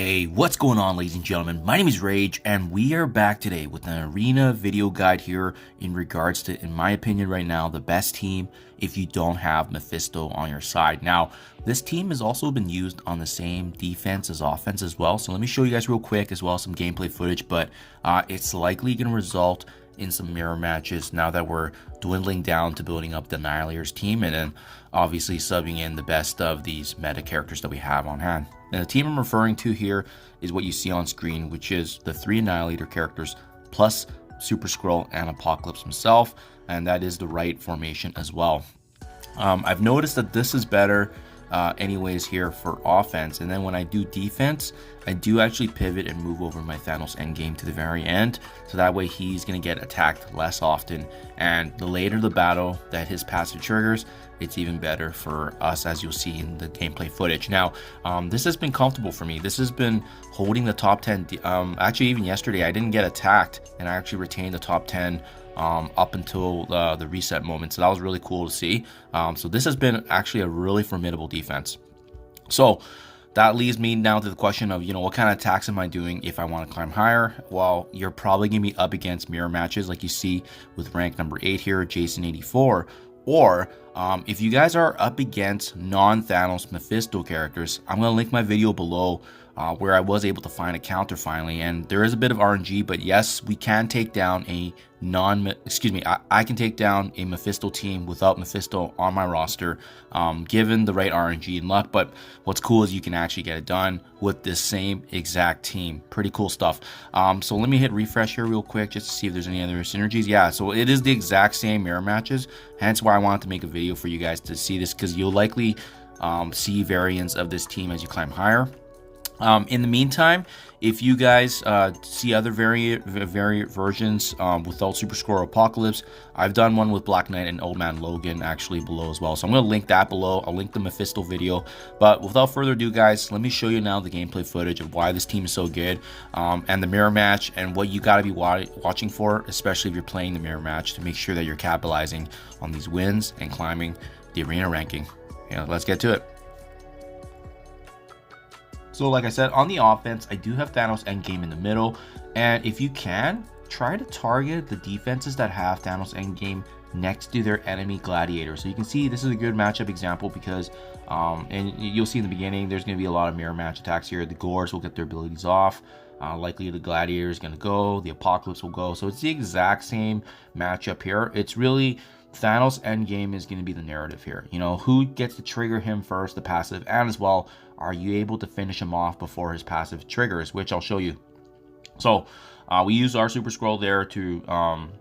Hey, what's going on, ladies and gentlemen? My name is Rayge, and we are back today with an arena video guide here in regards to, in my opinion right now, the best team if you don't have Mephisto on your side. Now, this team has also been used on the same defense as offense as well, so let me show you guys real quick as well some gameplay footage, but it's likely going to result in some mirror matches now that we're dwindling down to building up the Annihilator's team, and then obviously subbing in the best of these meta characters that we have on hand. And the team I'm referring to here is what you see on screen, which is the 3 Annihilator characters plus Super Skrull and Apocalypse himself, and that is the right formation as well. I've noticed that this is better anyways here for offense, and then when I do defense, I do actually pivot and move over my Thanos endgame to the very end, so that way he's going to get attacked less often, and the later the battle that his passive triggers, it's even better for us, as you'll see in the gameplay footage. Now, this has been comfortable for me. This has been holding the top 10. Actually, even yesterday, I didn't get attacked, and I actually retained the top 10 up until the reset moment. So that was really cool to see. So this has been actually a really formidable defense. So that leads me now to the question of, what kind of attacks am I doing if I want to climb higher? Well, you're probably going to be up against mirror matches like you see with rank number 8 here, Jason 84. Or if you guys are up against non-Thanos Mephisto characters, I'm going to link my video below where I was able to find a counter finally, and there is a bit of RNG, but yes, we can take down a I can take down a Mephisto team without Mephisto on my roster, given the right RNG and luck. But what's cool is you can actually get it done with this same exact team. Pretty cool stuff. So let me hit refresh here real quick just to see if there's any other synergies. Yeah, so it is the exact same mirror matches, hence why I wanted to make a video for you guys to see this, because you'll likely see variants of this team as you climb higher. In the meantime, if you guys see other variant versions without Super Skrull or Apocalypse, I've done one with Black Knight and Old Man Logan actually below as well. So I'm going to link that below. I'll link the Mephisto video. But without further ado, guys, let me show you now the gameplay footage of why this team is so good, and the mirror match, and what you got to be watching for, especially if you're playing the mirror match, to make sure that you're capitalizing on these wins and climbing the arena ranking. Let's get to it. So like I said, on the offense, I do have Thanos endgame in the middle, and if you can, try to target the defenses that have Thanos endgame next to their enemy gladiator. So you can see this is a good matchup example because, and you'll see in the beginning, there's going to be a lot of mirror match attacks here. The Gores will get their abilities off. Likely the gladiator is going to go, the Apocalypse will go. So it's the exact same matchup here. It's really Thanos endgame is going to be the narrative here. Who gets to trigger him first, the passive, and as well, are you able to finish him off before his passive triggers, which I'll show you. So we use our Super Skrull there to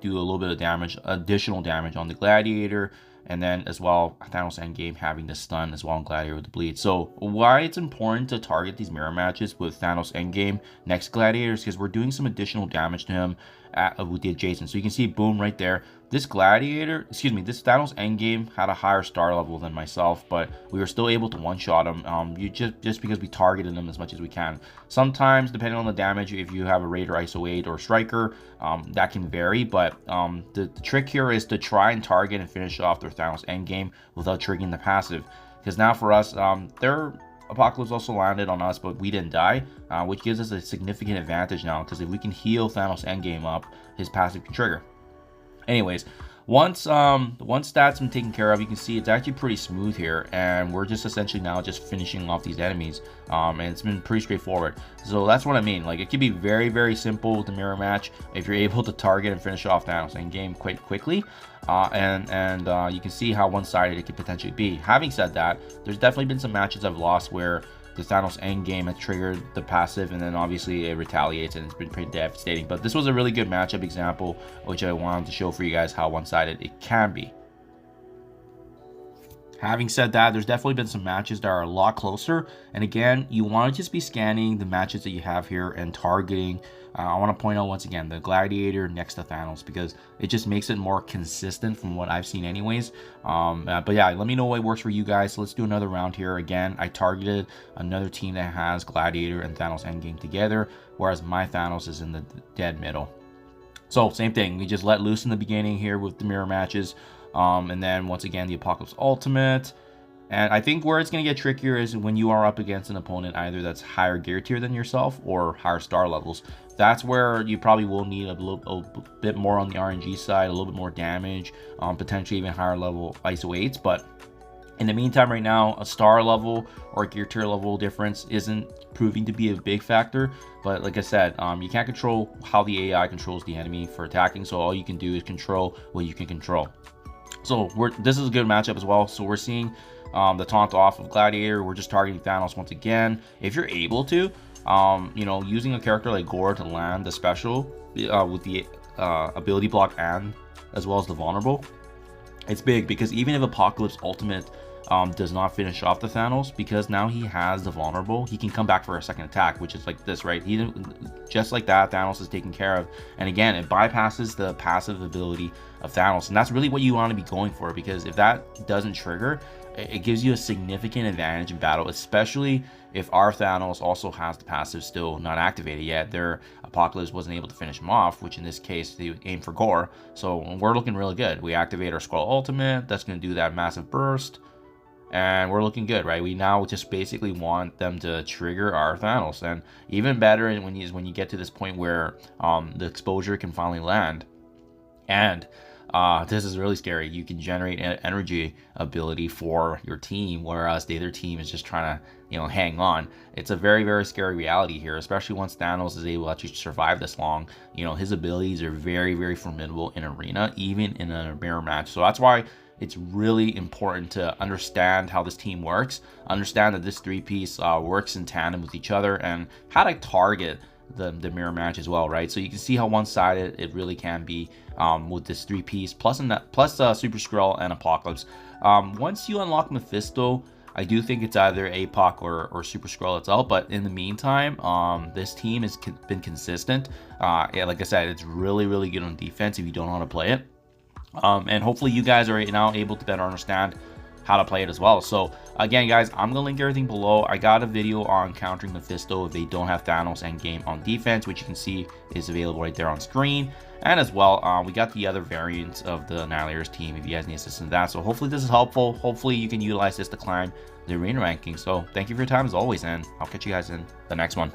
do a little bit of damage, additional damage on the gladiator, and then as well Thanos endgame having the stun as well on gladiator with the bleed. So why it's important to target these mirror matches with Thanos endgame next gladiators, because we're doing some additional damage to him with the adjacent. So you can see, boom, right there. This gladiator, this Thanos endgame had a higher star level than myself, but we were still able to one-shot him. Just because we targeted him as much as we can. Sometimes, depending on the damage, if you have a Raider, ISO 8, or Striker, that can vary. But the trick here is to try and target and finish off their Thanos endgame without triggering the passive. Because now for us, their Apocalypse also landed on us, but we didn't die, which gives us a significant advantage now, because if we can heal Thanos endgame up, his passive can trigger. Anyways, once that's been taken care of, you can see it's actually pretty smooth here, and we're just essentially now just finishing off these enemies, and it's been pretty straightforward. So that's what I mean. Like, it can be very, very simple with the mirror match if you're able to target and finish off Thanos endgame quite quickly. And you can see how one-sided it could potentially be. Having said that, there's definitely been some matches I've lost where the Thanos endgame has triggered the passive, and then obviously it retaliates, and it's been pretty devastating. But this was a really good matchup example, which I wanted to show for you guys how one-sided it can be. Having said that, there's definitely been some matches that are a lot closer, and again, you want to just be scanning the matches that you have here and targeting. I want to point out once again the gladiator next to Thanos, because it just makes it more consistent from what I've seen anyways. But yeah, let me know what works for you guys. So let's do another round here. Again, I targeted another team that has gladiator and Thanos endgame together, whereas my Thanos is in the dead middle. So same thing, we just let loose in the beginning here with the mirror matches, and then once again the Apocalypse ultimate, And I think where it's going to get trickier is when you are up against an opponent either that's higher gear tier than yourself or higher star levels. That's where you probably will need a bit more on the RNG side, a little bit more damage, potentially even higher level ISO 8s. But in the meantime, right now, a star level or gear tier level difference isn't proving to be a big factor. But like I said, you can't control how the AI controls the enemy for attacking. So all you can do is control what you can control. So this is a good matchup as well. So we're seeing the taunt off of Gladiator. We're just targeting Thanos once again. If you're able to, you know, using a character like Gore to land the special with the ability block and as well as the vulnerable, it's big because even if Apocalypse ultimate does not finish off the Thanos, because now he has the vulnerable, he can come back for a second attack, which is like this, right? He didn't, just like that, Thanos is taken care of. And again, it bypasses the passive ability of Thanos, and that's really what you want to be going for, because if that doesn't trigger, it gives you a significant advantage in battle, especially if our Thanos also has the passive still not activated yet. Their Apocalypse wasn't able to finish him off, which in this case they aim for Gore. So we're looking really good. We activate our Skrull ultimate, that's going to do that massive burst, and we're looking good, right? We now just basically want them to trigger our Thanos. And even better when you get to this point where the exposure can finally land. And this is really scary. You can generate energy ability for your team, whereas the other team is just trying to, you know, hang on. It's a very, very scary reality here, especially once Thanos is able to actually survive this long. You know, his abilities are very, very formidable in arena, even in a mirror match. So that's why it's really important to understand how this team works, understand that this three-piece works in tandem with each other, and how to target the mirror match as well, right? So you can see how one-sided it really can be with this three-piece plus Super Skrull and Apocalypse. Once you unlock Mephisto, I do think it's either APOC or Super Skrull itself, but in the meantime, this team has been consistent. Yeah, like I said, it's really, really good on defense if you don't know how to play it. And hopefully you guys are now able to better understand how to play it as well. So again, guys, I'm gonna link everything below. I got a video on countering Mephisto if they don't have Thanos endgame on defense, which you can see is available right there on screen. And as well, we got the other variants of the Annihilator's team if you guys need assistance in that. So hopefully this is helpful. Hopefully you can utilize this to climb the arena ranking. So thank you for your time as always, and I'll catch you guys in the next one.